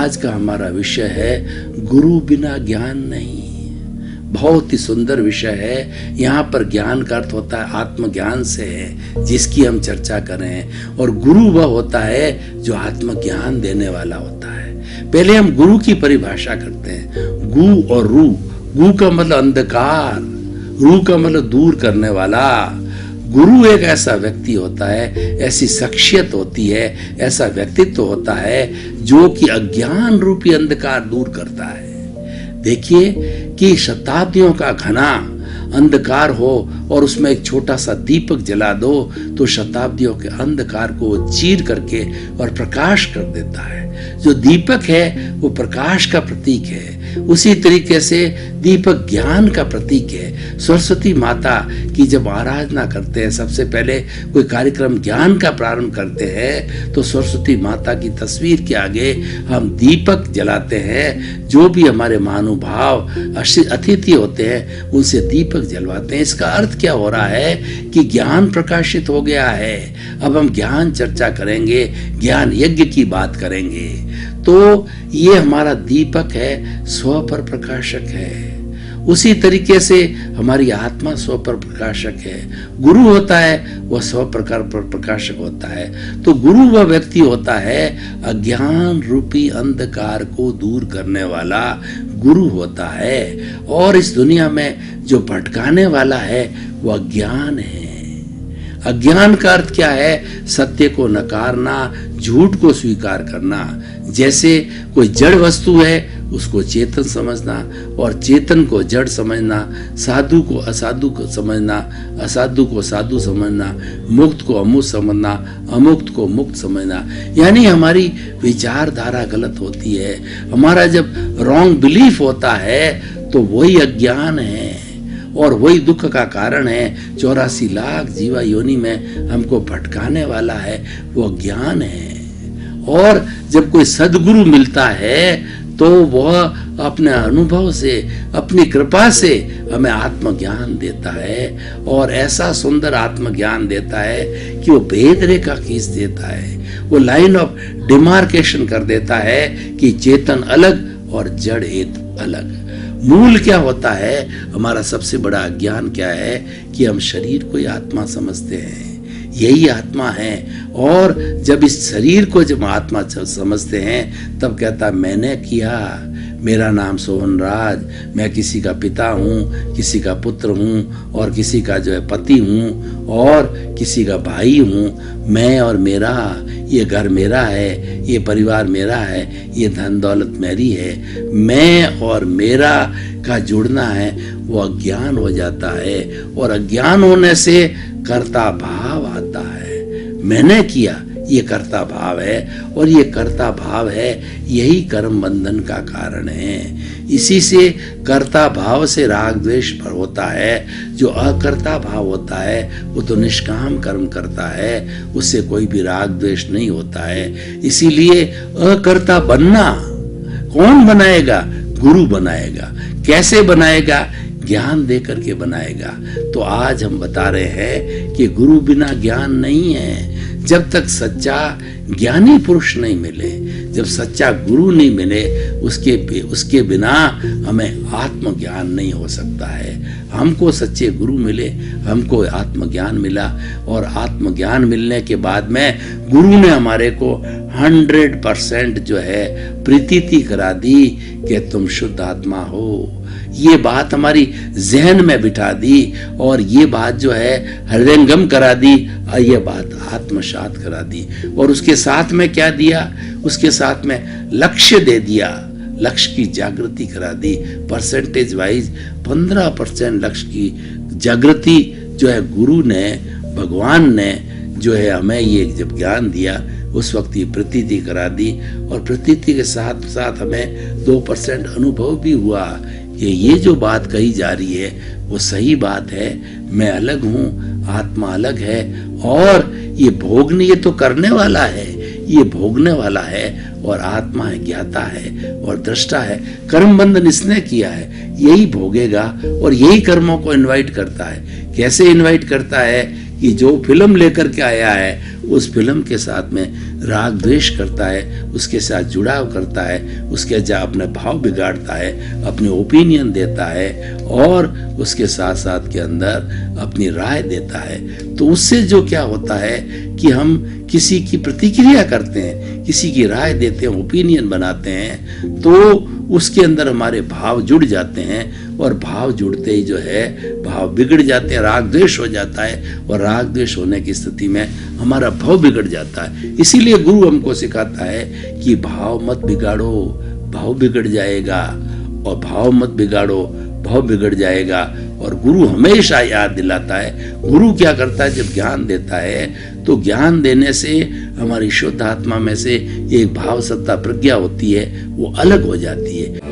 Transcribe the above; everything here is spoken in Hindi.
आज का हमारा विषय है गुरु बिना ज्ञान नहीं। बहुत ही सुंदर विषय है। यहाँ पर ज्ञान का अर्थ होता है आत्मज्ञान से है, जिसकी हम चर्चा करें। और गुरु वह होता है जो आत्मज्ञान देने वाला होता है। पहले हम गुरु की परिभाषा करते हैं। गु और रू। गु का मतलब अंधकार, रू का मतलब दूर करने वाला। गुरु एक ऐसा व्यक्ति होता है, ऐसी शख्सियत होती है, ऐसा व्यक्तित्व होता है जो कि अज्ञान रूपी अंधकार दूर करता है। देखिए कि शताब्दियों का घना अंधकार हो और उसमें एक छोटा सा दीपक जला दो तो शताब्दियों के अंधकार को चीर करके और प्रकाश कर देता है। जो दीपक है वो प्रकाश का प्रतीक है। उसी तरीके से दीपक ज्ञान का प्रतीक है। सरस्वती माता की जब आराधना करते हैं, सबसे पहले कोई कार्यक्रम ज्ञान का प्रारंभ करते हैं तो सरस्वती माता की तस्वीर के आगे हम दीपक जलाते हैं। जो भी हमारे महानुभाव अतिथि होते हैं उनसे दीपक जलवाते हैं। इसका अर्थ क्या हो रहा है कि ज्ञान प्रकाशित हो गया है। अब हम ज्ञान चर्चा करेंगे, ज्ञान यज्ञ की बात करेंगे। तो ये हमारा दीपक है, स्व पर प्रकाशक है। उसी तरीके से हमारी आत्मा स्व पर प्रकाशक है। गुरु होता है वह स्व प्रकार पर प्रकाशक होता है। तो गुरु वह व्यक्ति होता है अज्ञान रूपी अंधकार को दूर करने वाला गुरु होता है। और इस दुनिया में जो भटकाने वाला है वह अज्ञान है। अज्ञान का अर्थ क्या है? सत्य को नकारना, झूठ को स्वीकार करना। जैसे कोई जड़ वस्तु है उसको चेतन समझना और चेतन को जड़ समझना, साधु को असाधु को समझना, असाधु को साधु समझना, मुक्त को अमुक्त समझना, अमुक्त को मुक्त समझना। यानी हमारी विचारधारा गलत होती है। हमारा जब रॉन्ग बिलीफ होता है तो वही अज्ञान है और वही दुख का कारण है। 84 लाख जीवा योनि में हमको भटकाने वाला है वो ज्ञान है। और जब कोई सदगुरु मिलता है तो वह अपने अनुभव से, अपनी कृपा से हमें आत्मज्ञान देता है। और ऐसा सुंदर आत्मज्ञान देता है कि वो भेद रेखा खींच देता है। वो लाइन ऑफ डिमार्केशन कर देता है कि चेतन अलग और जड़ हेतु अलग। मूल क्या होता है? हमारा सबसे बड़ा अज्ञान क्या है कि हम शरीर को ही आत्मा समझते हैं। यही आत्मा है। और जब इस शरीर को जब आत्मा समझते हैं तब कहता मैंने किया, मेरा नाम सोहन राज, मैं किसी का पिता हूँ, किसी का पुत्र हूँ और किसी का जो है पति हूँ और किसी का भाई हूँ। मैं और मेरा, ये घर मेरा है, ये परिवार मेरा है, ये धन दौलत मेरी है। मैं और मेरा का जुड़ना है वो अज्ञान हो जाता है। और अज्ञान होने से कर्ता भाव आता है। मैंने किया, ये कर्ता भाव है और ये कर्ता भाव है यही कर्म बंधन का कारण है। इसी से कर्ता भाव से राग द्वेष पर होता है। जो अकर्ता भाव होता है वो तो निष्काम कर्म करता है, उससे कोई भी राग द्वेष नहीं होता है। इसीलिए अकर्ता बनना कौन बनाएगा? गुरु बनाएगा। कैसे बनाएगा? ज्ञान देकर के बनाएगा। तो आज हम बता रहे हैं कि गुरु बिना ज्ञान नहीं है। जब तक सच्चा ज्ञानी पुरुष नहीं मिले, जब सच्चा गुरु नहीं मिले, उसके बिना हमें आत्मज्ञान नहीं हो सकता है। हमको सच्चे गुरु मिले, हमको आत्मज्ञान मिला और आत्मज्ञान मिलने के बाद में गुरु ने हमारे को 100% जो है प्रतीति करा दी कि तुम शुद्ध आत्मा हो। ये बात हमारी जहन में बिठा दी और ये बात जो है हृदयंगम करा दी और ये बात आत्मसात करा दी। और उसके साथ में क्या दिया? उसके साथ में लक्ष्य दे दिया, लक्ष्य की जागृति करा दी। परसेंटेज वाइज 15% लक्ष्य की जागृति जो है गुरु ने, भगवान ने जो है हमें ये जब ज्ञान दिया उस वक्त ये प्रतीति करा दी। और प्रतीति के साथ साथ हमें 2% अनुभव भी हुआ कि ये जो बात कही जा रही है वो सही बात है। मैं अलग हूँ, आत्मा अलग है और ये भोगने, ये तो करने वाला है, ये भोगने वाला है और आत्मा है, ज्ञाता है और दृष्टा है। कर्म बंधन इसने किया है, यही भोगेगा और यही कर्मों को इनवाइट करता है। कैसे इनवाइट करता है कि जो फिल्म लेकर के आया है उस फिल्म के साथ में राग द्वेष करता है, उसके साथ जुड़ाव करता है, उसके जा अपने भाव बिगाड़ता है, अपने ओपिनियन देता है और उसके साथ साथ के अंदर अपनी राय देता है। तो उससे जो क्या होता है कि हम किसी की प्रतिक्रिया करते हैं, किसी की राय देते हैं, ओपिनियन बनाते हैं, तो उसके अंदर हमारे भाव जुड़ जाते हैं और भाव जुड़ते ही जो है भाव बिगड़ जाते हैं, राग द्वेष हो जाता है और राग द्वेष होने की स्थिति में हमारा भाव बिगड़ जाता है। इसीलिए गुरु हमको सिखाता है कि भाव मत बिगाड़ो, भाव बिगड़ जाएगा, और भाव मत बिगाड़ो, भाव बिगड़ जाएगा। और गुरु हमेशा याद दिलाता है। गुरु क्या करता है, जब ज्ञान देता है तो ज्ञान देने से हमारी शुद्ध आत्मा में से एक भाव सत्ता प्रज्ञा होती है, वो अलग हो जाती है।